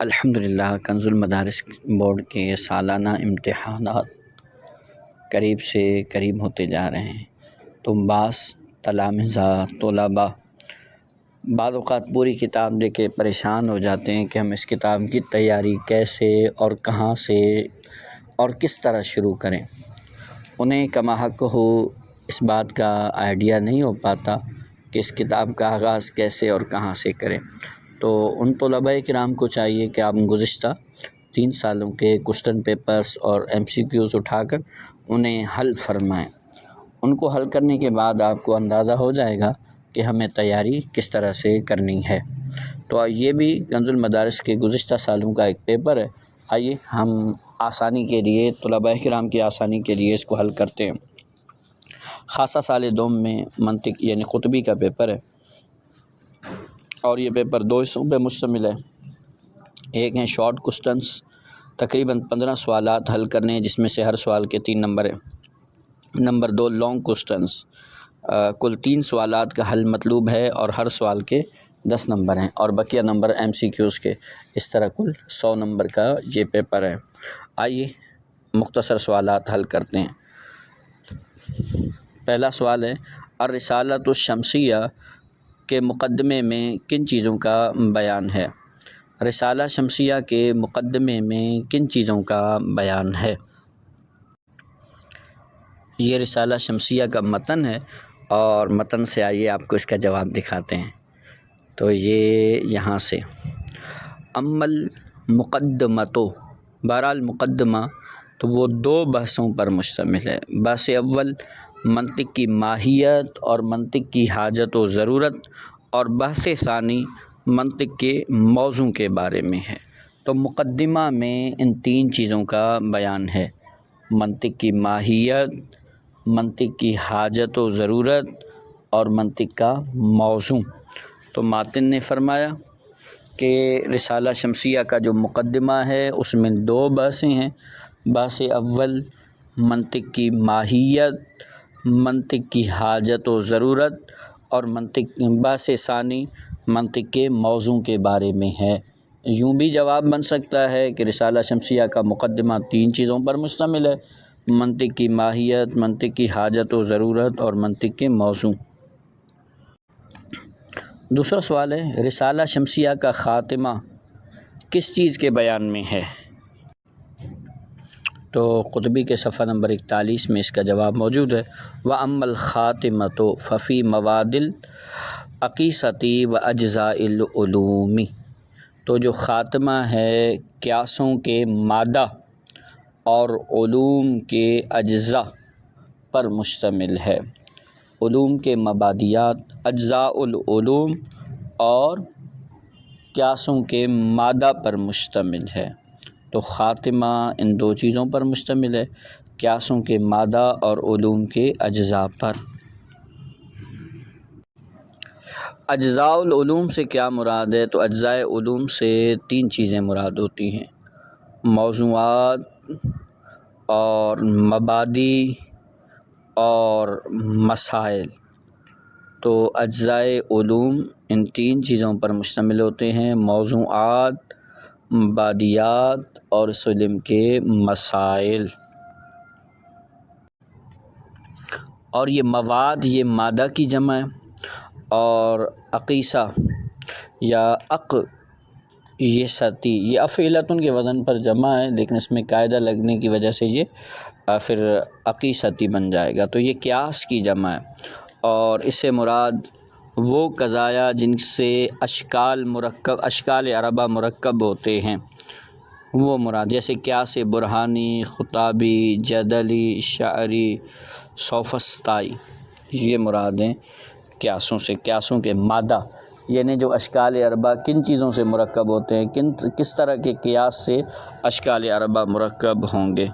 الحمدللہ کنز المدارس بورڈ کے سالانہ امتحانات قریب سے قریب ہوتے جا رہے ہیں، تو بعض تلامذہ طلباء بعض اوقات پوری کتاب لے کے پریشان ہو جاتے ہیں کہ ہم اس کتاب کی تیاری کیسے اور کہاں سے اور کس طرح شروع کریں۔ انہیں کما حق ہو اس بات کا آئیڈیا نہیں ہو پاتا کہ اس کتاب کا آغاز کیسے اور کہاں سے کریں۔ تو ان طلباء کرام کو چاہیے کہ آپ گزشتہ 3 سالوں کے کوسچن پیپرز اور MCQs اٹھا کر انہیں حل فرمائیں۔ ان کو حل کرنے کے بعد آپ کو اندازہ ہو جائے گا کہ ہمیں تیاری کس طرح سے کرنی ہے۔ تو یہ بھی کنز المدارس کے گزشتہ سالوں کا ایک پیپر ہے۔ آئیے ہم آسانی کے لیے طلباء کرام کی آسانی کے لیے اس کو حل کرتے ہیں۔ خاصہ سال دوم میں منطق یعنی قطبی کا پیپر ہے، اور یہ پیپر 2 حصوں پہ مشتمل ہے۔ ایک ہیں شارٹ کوسچنس، تقریباً 15 سوالات حل کرنے ہیں، جس میں سے ہر سوال کے 3 نمبر ہیں۔ نمبر 2 لانگ کوسچنس، کل 3 سوالات کا حل مطلوب ہے اور ہر سوال کے 10 نمبر ہیں، اور بقیہ نمبر MCQs کے۔ اس طرح کل 100 نمبر کا یہ پیپر ہے۔ آئیے مختصر سوالات حل کرتے ہیں۔ پہلا سوال ہے الرسالۃ الشمسیہ کے مقدمے میں کن چیزوں کا بیان ہے؟ رسالہ شمسیہ کے مقدمے میں کن چیزوں کا بیان ہے؟ یہ رسالہ شمسیہ کا متن ہے، اور متن سے آئیے آپ کو اس کا جواب دکھاتے ہیں۔ تو یہ یہاں سے عمل مقدمتو، بہرحال مقدمہ تو وہ 2 بحثوں پر مشتمل ہے۔ بحث اول منطق کی ماہیت اور منطق کی حاجت و ضرورت، اور بحث ثانی منطق کے موضوع کے بارے میں ہے۔ تو مقدمہ میں ان 3 چیزوں کا بیان ہے: منطق کی ماہیت، منطق کی حاجت و ضرورت، اور منطق کا موضوع۔ تو ماتن نے فرمایا کہ رسالہ شمسیہ کا جو مقدمہ ہے اس میں 2 بحثیں ہیں۔ بحث اول منطق کی ماہیت، منطق کی حاجت و ضرورت، اور بحث ثانی منطق کے موضوع کے بارے میں ہے۔ یوں بھی جواب بن سکتا ہے کہ رسالہ شمسیہ کا مقدمہ 3 چیزوں پر مشتمل ہے: منطق کی ماہیت، منطق کی حاجت و ضرورت، اور منطق کے موضوع۔ دوسرا سوال ہے رسالہ شمسیہ کا خاتمہ کس چیز کے بیان میں ہے؟ تو قطبی کے صفحہ نمبر 41 میں اس کا جواب موجود ہے۔ وَأَمَّا الْخَاتِمَةُ فَفِي مَوَادِ الْعَقِیصَةِ وَأَجْزَاءِ الْعُلُومِ۔ تو جو خاتمہ ہے قیاسوں کے مادہ اور علوم کے اجزاء پر مشتمل ہے۔ علوم کے مبادیات، اجزاء العلوم اور قیاسوں کے مادہ پر مشتمل ہے۔ تو خاتمہ ان 2 چیزوں پر مشتمل ہے: قیاسوں کے مادہ اور علوم کے اجزاء پر۔ اجزاء العلوم سے کیا مراد ہے؟ تو اجزاء علوم سے 3 چیزیں مراد ہوتی ہیں: موضوعات اور مبادی اور مسائل۔ تو اجزاء علوم ان 3 چیزوں پر مشتمل ہوتے ہیں: موضوعات، مبادیات اور اس علم کے مسائل۔ اور یہ مواد یہ مادہ کی جمع ہے، اور عقیصہ یا یہ ستی یہ افعیلۃن کے وزن پر جمع ہے، لیکن اس میں قاعدہ لگنے کی وجہ سے یہ پھر عقیصتی بن جائے گا۔ تو یہ قیاس کی جمع ہے، اور اس سے مراد وہ قضایا جن سے اشکال اربع مرکب ہوتے ہیں وہ مراد، جیسے قیاس برہانی، خطابی، جدلی، شعری، سوفسطائی، یہ مراد ہیں قیاسوں سے۔ قیاسوں کے مادہ یعنی جو اشکال اربع کن چیزوں سے مرکب ہوتے ہیں، کس طرح کے قیاس سے اشکال اربع مرکب ہوں گے۔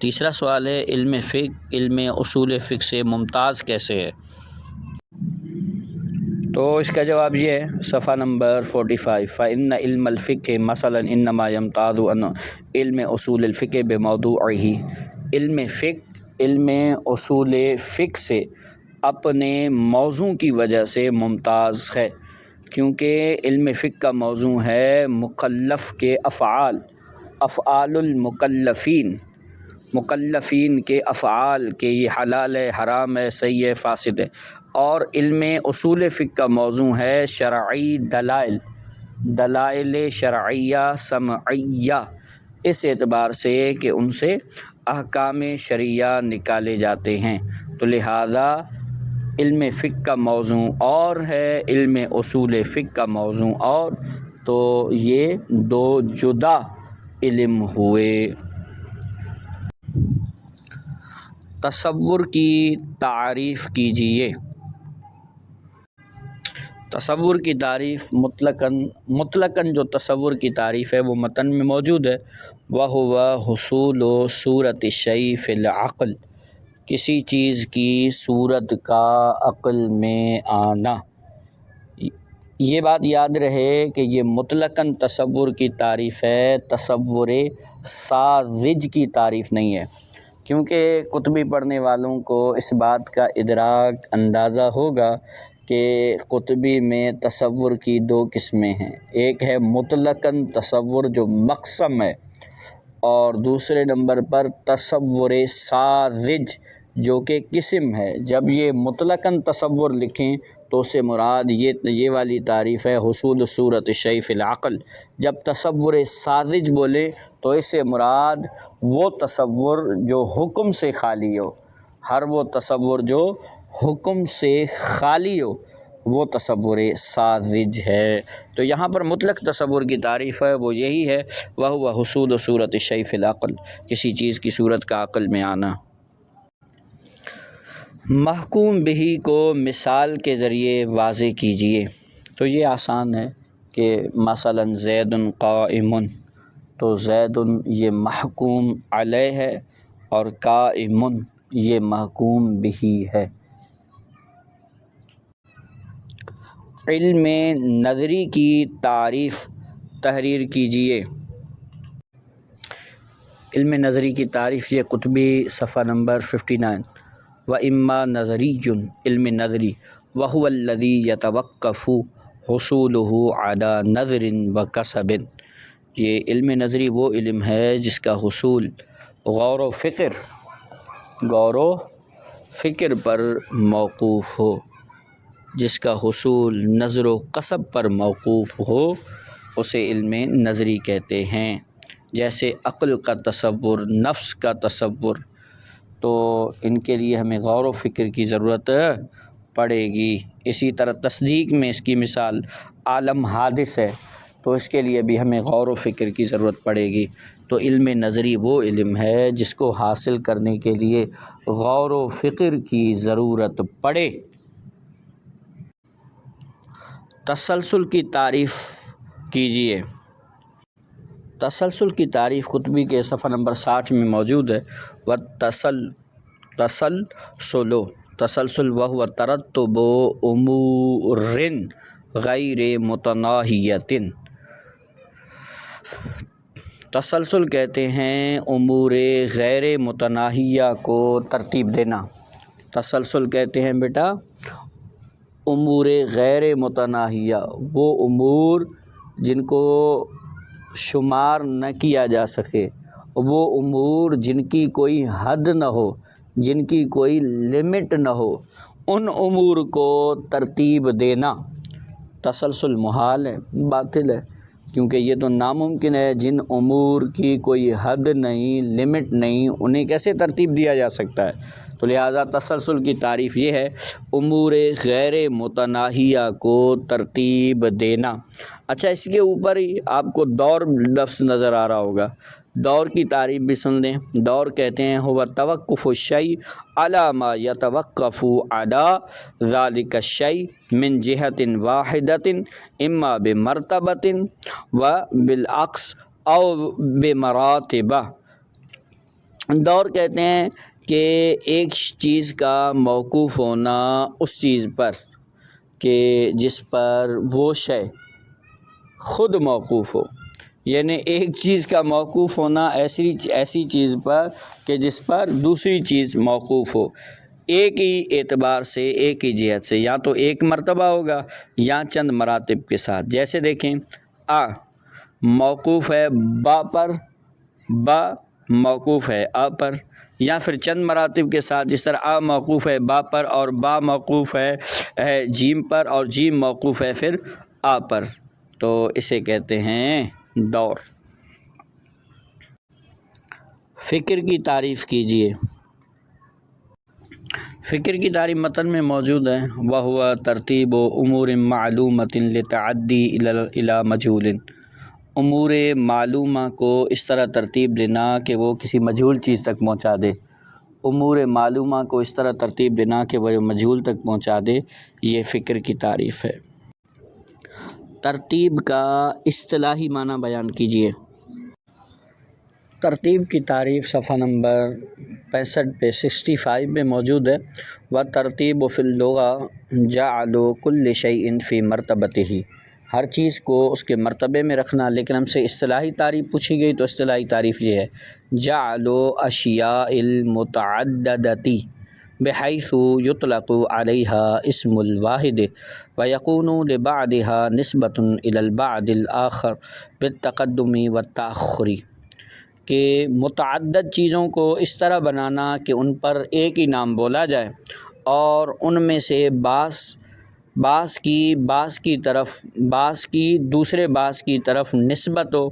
تیسرا سوال ہے علم فقہ علم اصول فقہ سے ممتاز کیسے ہے؟ تو اس کا جواب یہ ہے صفحہ نمبر 45۔ فَإِنَّ عِلْمَ الْفِقْهِ مَثَلًا إِنَّمَا يَمْتَازُ عَنْ عِلْمِ اصول الفقہ بِمَوْضُوعِهِ۔ علم فقہ علم اصول فقہ سے اپنے موضوع کی وجہ سے ممتاز ہے۔ کیونکہ علم فقہ کا موضوع ہے مکلف کے افعال، افعال المکلفین، مکلفین کے افعال کہ یہ حلال ہے، حرام ہے، صحیح ہے، فاسد ہے۔ اور علم اصول فقہ کا موضوع ہے شرعی دلائل، دلائل شرعیہ سمعیہ، اس اعتبار سے کہ ان سے احکام شرعیہ نکالے جاتے ہیں۔ تو لہذا علم فقہ کا موضوع اور ہے، علم اصول فقہ کا موضوع اور، تو یہ دو جدا علم ہوئے۔ تصور کی تعریف کیجیے۔ تصور کی تعریف مطلقاً جو تصور کی تعریف ہے وہ متن میں موجود ہے، وَهُوَ حصول صورت الشیء فی العقل، کسی چیز کی صورت کا عقل میں آنا۔ یہ بات یاد رہے کہ یہ مطلقاً تصور کی تعریف ہے، تصور ساذج کی تعریف نہیں ہے، کیونکہ قطبی پڑھنے والوں کو اس بات کا ادراک اندازہ ہوگا کہ قطبی میں تصور کی دو قسمیں ہیں، ایک ہے مطلقاً تصور جو مقسم ہے، اور دوسرے نمبر پر تصور ساذج جو کہ قسم ہے۔ جب یہ مطلقاً تصور لکھیں تو اس سے مراد یہ والی تعریف ہے حصول صورت الشیء فی العقل۔ جب تصور ساذج بولے تو اس سے مراد وہ تصور جو حکم سے خالی ہو، ہر وہ تصور جو حکم سے خالی ہو وہ تصور ساذج ہے۔ تو یہاں پر مطلق تصور کی تعریف ہے وہ یہی ہے، وَهُوَ حصول صورت الشیء فی العقل، کسی چیز کی صورت کا عقل میں آنا۔ محکوم بہی کو مثال کے ذریعے واضح کیجیے۔ تو یہ آسان ہے کہ مثلا زید قائم، تو زید یہ محکوم علیہ ہے اور قائم یہ محکوم بہی ہے۔ علم نظری کی تعریف تحریر کیجیے۔ علم نظری کی تعریف یہ قطبی صفحہ نمبر 59۔ وَإِمَّا نَظْرِيٌّ، علم نظری، وَهُوَ الَّذِي يَتَوَقَّفُ حُصُولُهُ عَلَى نَظْرٍ وَقَصَبٍ، یہ علم نظری وہ علم ہے جس کا حصول غور و فکر پر موقوف ہو، جس کا حصول نظر و قصب پر موقوف ہو، اسے علم نظری کہتے ہیں۔ جیسے عقل کا تصور، نفس کا تصور، تو ان کے لیے ہمیں غور و فکر کی ضرورت پڑے گی۔ اسی طرح تصدیق میں اس کی مثال عالم حادث ہے، تو اس کے لیے بھی ہمیں غور و فکر کی ضرورت پڑے گی۔ تو علم نظری وہ علم ہے جس کو حاصل کرنے کے لیے غور و فکر کی ضرورت پڑے۔ تسلسل کی تعریف کیجیے۔ تسلسل کی تعریف قطبی کے صفحہ نمبر 60 میں موجود ہے۔ تسلسل وهو ترتب امور غیر متناہیۃ، تسلسل کہتے ہیں امور غیر متناہیہ کو ترتیب دینا۔ تسلسل کہتے ہیں بیٹا امور غیر متناہیہ، وہ امور جن کو شمار نہ کیا جا سکے، وہ امور جن کی کوئی حد نہ ہو، جن کی کوئی لمٹ نہ ہو، ان امور کو ترتیب دینا تسلسل محال ہے، باطل ہے، کیونکہ یہ تو ناممکن ہے۔ جن امور کی کوئی حد نہیں، لمٹ نہیں، انہیں کیسے ترتیب دیا جا سکتا ہے؟ تو لہٰذا تسلسل کی تعریف یہ ہے امور غیر متناہیہ کو ترتیب دینا۔ اچھا، اس کے اوپر ہی آپ کو دور لفظ نظر آ رہا ہوگا، دور کی تعریف بھی سن لیں۔ دور کہتے ہیں ہوا توقف الشیء علی ما یتوقف علی ذلک الشیء من جہۃ واحدۃ اما بمرتبۃ و بالعکس او بمراتب۔ دور کہتے ہیں کہ ایک چیز کا موقوف ہونا اس چیز پر کہ جس پر وہ شے خود موقوف ہو، یعنی ایک چیز کا موقوف ہونا ایسی چیز پر کہ جس پر دوسری چیز موقوف ہو۔ ایک ہی اعتبار سے، ایک ہی جہت سے، یا تو ایک مرتبہ ہوگا یا چند مراتب کے ساتھ۔ جیسے دیکھیں آ موقوف ہے با پر، با موقوف ہے آ پر، یا پھر چند مراتب کے ساتھ، جس طرح آ موقوف ہے با پر اور با موقوف ہے جیم پر اور جیم موقوف ہے پھر آ پر، تو اسے کہتے ہیں دور۔ فکر کی تعریف کیجیے۔ فکر کی تعریف متن میں موجود ہے، وَهُوَ ترتیب امور معلومۃ لتعدی الی مجہول۔ امور معلومہ کو اس طرح ترتیب دینا کہ وہ کسی مجہول چیز تک پہنچا دے، امور معلومہ کو اس طرح ترتیب دینا کہ وہ مجہول تک پہنچا دے، یہ فکر کی تعریف ہے۔ ترتیب کا اصطلاحی معنی بیان کیجیے۔ ترتیب کی تعریف صفحہ نمبر 65 پہ 65 میں موجود ہے، وَتَرْتِيبُ فِي اللُّغَةِ جَعْلُ كُلِّ شَيْءٍ فِي مَرْتَبَتِهِ۔ ہر چیز کو اس کے مرتبے میں رکھنا، لیکن ہم سے اصطلاحی تعریف پوچھی گئی تو اصطلاحی تعریف یہ ہے، جَعْلُ أَشْيَاءِ الْمُتَعَدَّدَةِ بحيث يطلق عليها اسم الواحد ويكون لبعضها نسبة إلى البعض الآخر بالتقدم والتأخر، کہ متعدد چیزوں کو اس طرح بنانا کہ ان پر ایک ہی نام بولا جائے اور ان میں سے بعض کی دوسرے بعض کی طرف نسبت ہو،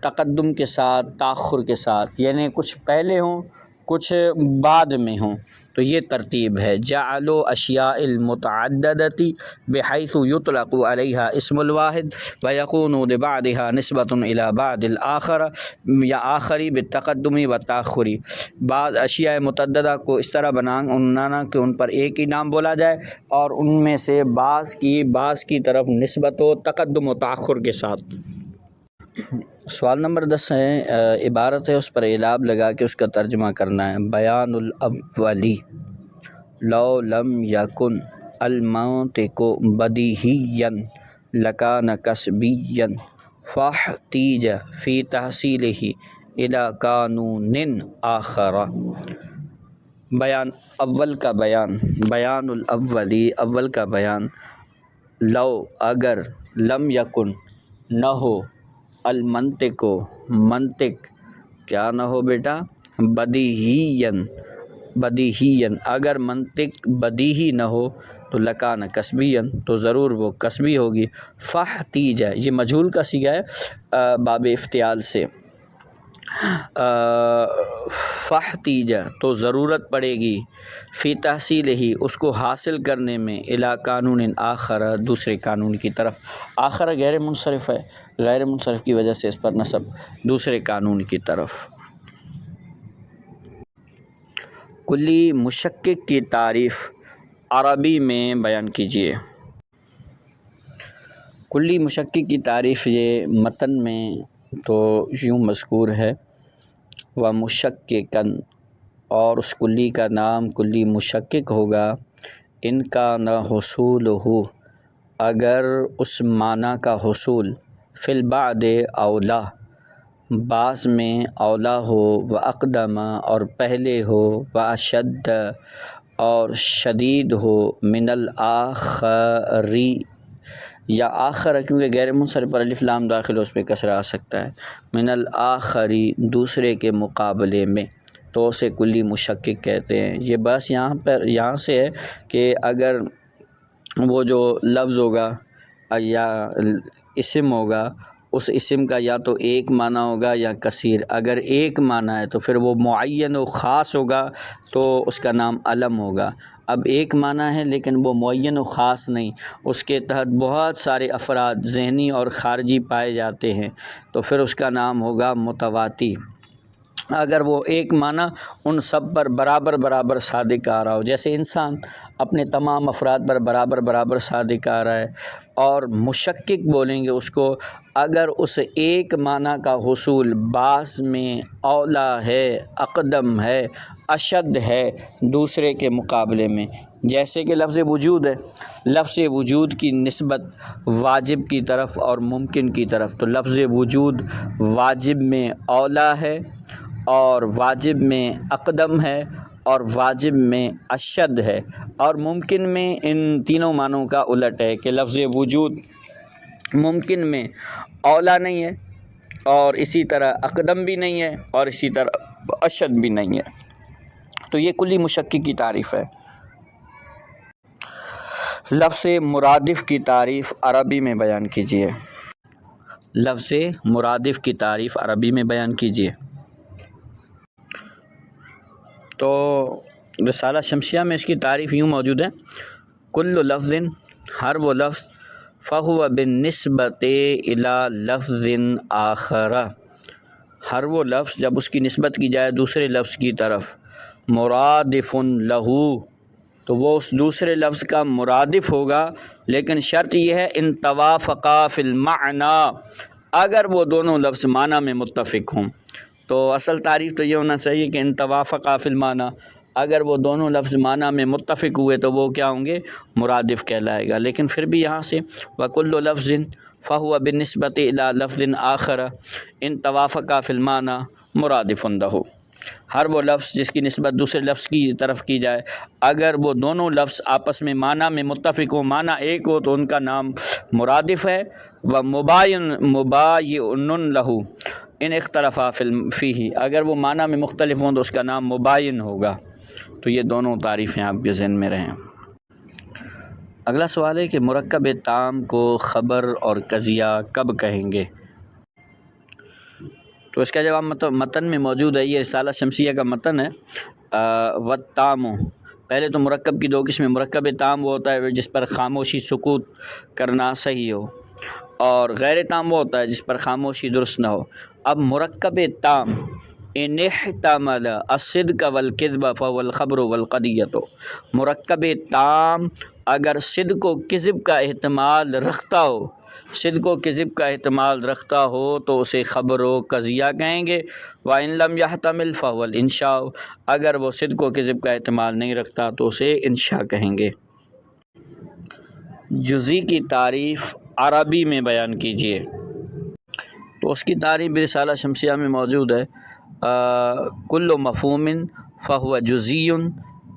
تقدم کے ساتھ تاخر کے ساتھ، یعنی کچھ پہلے ہوں کچھ بعد میں ہوں، تو یہ ترتیب ہے۔ جعل اشیاء المتعددۃ بحیث یطلق علیہا اسم الواحد ویکون لبعضها نسبۃ الی بعض الآخر یا آخری بالتقدم والتأخر۔ بعض اشیاء متعددہ کو اس طرح بنانا کہ ان پر ایک ہی نام بولا جائے اور ان میں سے بعض کی طرف نسبت و تقدم و تأخر کے ساتھ۔ سوال نمبر 10 ہے، عبارت ہے اس پر اعراب لگا کے اس کا ترجمہ کرنا ہے۔ بیان الاولی، لو لم یکن المنطق بدیہیا لکان کسبیا فاحتیج فی تحصیلہ الی قانون آخر۔ بیان اول کا بیان، بیان الاولی اول کا بیان، لو اگر، لم یکن نہ ہو، المنطق منطق کیا نہ ہو بیٹا، بدیہین اگر منطق بدیہی نہ ہو تو لکان کسبین تو ضرور وہ کسبی ہوگی۔ فاحتیج یہ مجہول کا صیغہ ہے باب افتعال سے، فاحتیج تو ضرورت پڑے گی، فی تحصیل ہی اس کو حاصل کرنے میں، الی قانون آخر دوسرے قانون کی طرف۔ آخر غیر منصرف ہے، غیر منصرف کی وجہ سے اس پر نصب، دوسرے قانون کی طرف۔ کلی مشکک کی تعریف عربی میں بیان کیجیے۔ کلی مشکک کی تعریف یہ متن میں تو یوں مذکور ہے، وَمُشَكِّكًا، اور اس کلی کا نام کلی مشکک ہوگا، ان کا نہ حصول ہو اگر اس معنی کا حصول، فی البعض اولا بعض میں اولا ہو، واقدم اور پہلے ہو، واشد اور شدید ہو، من الآخری یا آخر کیونکہ غیر منصرف پر الف لام داخل ہو اس پہ کسرہ آ سکتا ہے، من الآخری دوسرے کے مقابلے میں، تو اسے کلی مشکک کہتے ہیں۔ یہ بس یہاں سے ہے کہ اگر وہ جو لفظ ہوگا یا اسم ہوگا، اس اسم کا یا تو ایک معنی ہوگا یا کثیر، اگر ایک معنی ہے تو پھر وہ معین و خاص ہوگا تو اس کا نام علم ہوگا۔ اب ایک معنی ہے لیکن وہ معین و خاص نہیں، اس کے تحت بہت سارے افراد ذہنی اور خارجی پائے جاتے ہیں، تو پھر اس کا نام ہوگا متواتی۔ اگر وہ ایک معنی ان سب پر برابر صادق آ رہا ہو، جیسے انسان اپنے تمام افراد پر برابر صادق آ رہا ہے، اور مشکک بولیں گے اس کو اگر اس ایک معنی کا حصول بعض میں اولا ہے، اقدم ہے، اشد ہے دوسرے کے مقابلے میں، جیسے کہ لفظ وجود ہے، لفظ وجود کی نسبت واجب کی طرف اور ممکن کی طرف، تو لفظ وجود واجب میں اولا ہے اور واجب میں اقدم ہے اور واجب میں اشد ہے، اور ممکن میں ان تینوں معنوں کا الٹ ہے کہ لفظ وجود ممکن میں اولا نہیں ہے، اور اسی طرح اقدم بھی نہیں ہے، اور اسی طرح اشد بھی نہیں ہے۔ تو یہ کلی مشکک کی تعریف ہے۔ لفظ مرادف کی تعریف عربی میں بیان کیجیے۔ لفظ مرادف کی تعریف عربی میں بیان کیجیے۔ تو رسالہ شمسیہ میں اس کی تعریف یوں موجود ہے: کل لفظ، ہر وہ لفظ، فہو بالنسبت الی لفظ آخر، ہر وہ لفظ جب اس کی نسبت کی جائے دوسرے لفظ کی طرف، مرادف لہو، تو وہ اس دوسرے لفظ کا مرادف ہوگا، لیکن شرط یہ ہے ان توافقا فی المعنی، اگر وہ دونوں لفظ معنی میں متفق ہوں۔ تو اصل تعریف تو یہ ہونا چاہیے کہ ان توافقا فی المعنی، اگر وہ دونوں لفظ معنی میں متفق ہوئے تو وہ کیا ہوں گے؟ مرادف کہلائے گا۔ لیکن پھر بھی یہاں سے وَكُلُّ لَفْظٍ فَهُوَ بِالنِّسْبَةِ إِلَىٰ لَفْظٍ آخَرَ إِن تَوَافَقَا فِي الْمَعْنَىٰ مُرَادِفٌ لَهُ، ہر وہ لفظ جس کی نسبت دوسرے لفظ کی طرف کی جائے، اگر وہ دونوں لفظ آپس میں معنی میں متفق ہو، معنی ایک ہو، تو ان کا نام مرادف ہے۔ وَمُبَايِنٌ لَهُ ان اختلفا فیہ، اگر وہ معنی میں مختلف ہوں تو اس کا نام مباین ہوگا۔ تو یہ دونوں تعریفیں آپ کے ذہن میں رہیں۔ اگلا سوال ہے کہ مرکب تام کو خبر اور قضیہ کب کہیں گے؟ تو اس کا جواب متن میں موجود ہے، یہ رسالہ شمسیہ کا متن ہے۔ والتام، پہلے تو مرکب کی دو قسمیں، مرکب تام وہ ہوتا ہے جس پر خاموشی سکوت کرنا صحیح ہو، اور غیر تام وہ ہوتا ہے جس پر خاموشی درست نہ ہو۔ اب مرکب تام، ان احتمل الصدق والکذب فهو الخبر والقضیۃ، مرکب تام اگر صدق و کذب کا احتمال رکھتا ہو، صدق و کذب کا احتمال رکھتا ہو تو اسے خبر و قضیہ کہیں گے۔ وَإِن لَمْ يَحْتَمِلْ فَهُوَ الْإِنشَاءُ، اگر وہ صدق و کذب کا احتمال نہیں رکھتا تو اسے انشاء کہیں گے۔ جزئی کی تعریف عربی میں بیان کیجیے۔ تو اس کی تعریف بھی رسالہ شمسیہ میں موجود ہے۔ کل مفہوم فہو جزئی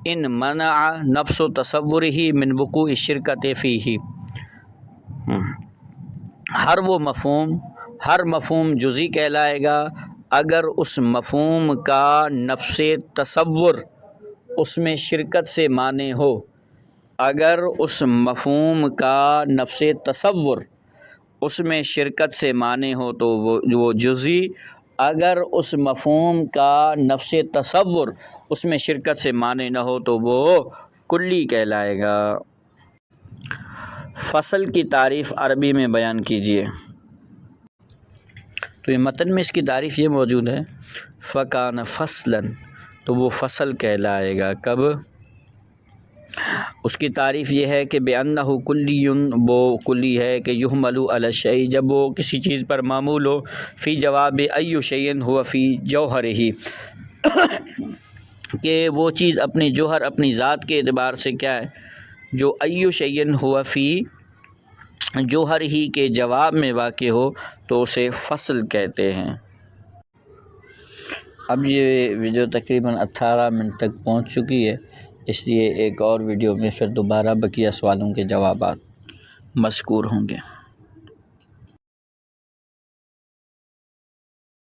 ان منع نفس تصورہ من وقوع الشرکۃ فیہ، ہر وہ مفہوم، ہر مفہوم جزئی کہلائے گا اگر اس مفہوم کا نفس تصور اس میں شرکت سے مانع ہو، اگر اس مفہوم کا نفس تصور اس میں شرکت سے مانع ہو تو وہ جزئی، اگر اس مفہوم کا نفس تصور اس میں شرکت سے مانع نہ ہو تو وہ کلی کہلائے گا۔ فصل کی تعریف عربی میں بیان کیجیے۔ تو یہ متن میں اس کی تعریف یہ موجود ہے: فَكَانَ فَصْلًا، تو وہ فصل کہلائے گا کب؟ اس کی تعریف یہ ہے کہ بِأَنَّهُ كُلِّيٌّ، وہ کلی ہے کہ يُحْمَلُ عَلَى الشَّيْءِ، جب وہ کسی چیز پر معمول ہو، فی جواب أي شيء هو في جوہرہ، کہ وہ چیز اپنی جوہر، اپنی ذات کے اعتبار سے کیا ہے، جو أي شيء هو في جوہر ہی کے جواب میں واقع ہو تو اسے فصل کہتے ہیں۔ اب یہ ویڈیو تقریباً 18 منٹ تک پہنچ چکی ہے، اس لیے ایک اور ویڈیو میں پھر دوبارہ بقیہ سوالوں کے جوابات مذکور ہوں گے۔